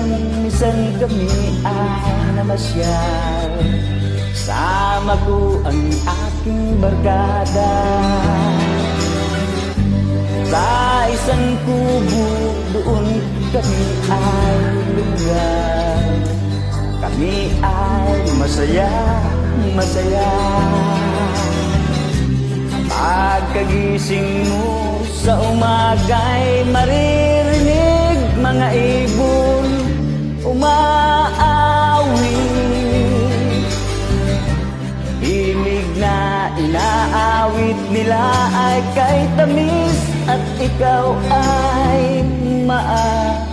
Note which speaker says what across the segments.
Speaker 1: minsan kami ay namasyal. Sama ko ang aking barkada sa isang kubo, doon kami ay lugar. Kami ay masaya, masaya. Pagkagising mo sa umaga'y maririnig mga ibon umaawit. Himig na inaawit nila ay kay tamis at ikaw ay maagit.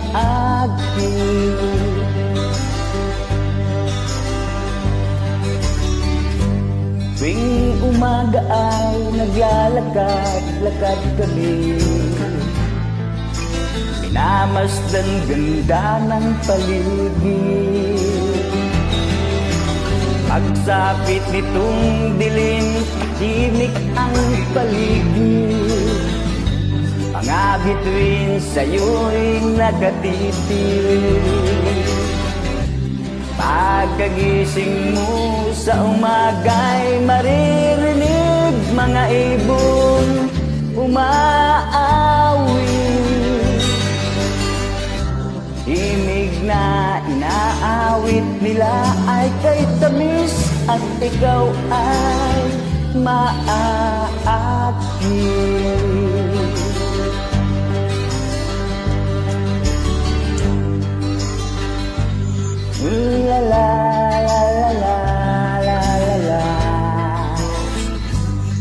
Speaker 1: Tuwing umaga ay naglalakad-lakad kami, minamasdan ganda ng paligid. Pagsapit nitong dilim, tahimik ang paligid. Mga bituin sa'yo'y nakatitig. Pagkagising mo sa umaga'y maririnig mga ibon umaawit. Himig na inaawit nila ay kay tamis at ikaw ay maakit. La la la la la la la.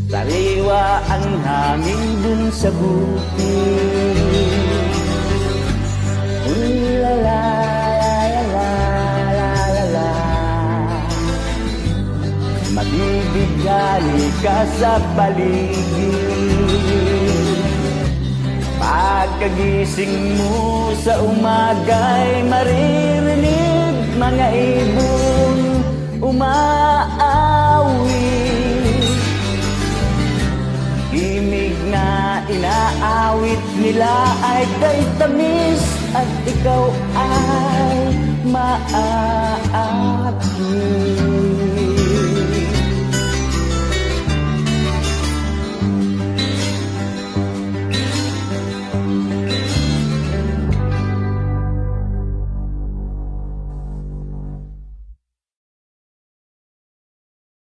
Speaker 1: Sariwa ang hangin dun sa bukid. La la la la la la la. Mabibigali ka sa paligid. Pagkagising mo sa umaga'y maririnig mga ibon umaawit. Himig na inaawit nila ay kay tamis at ikaw ay maakit.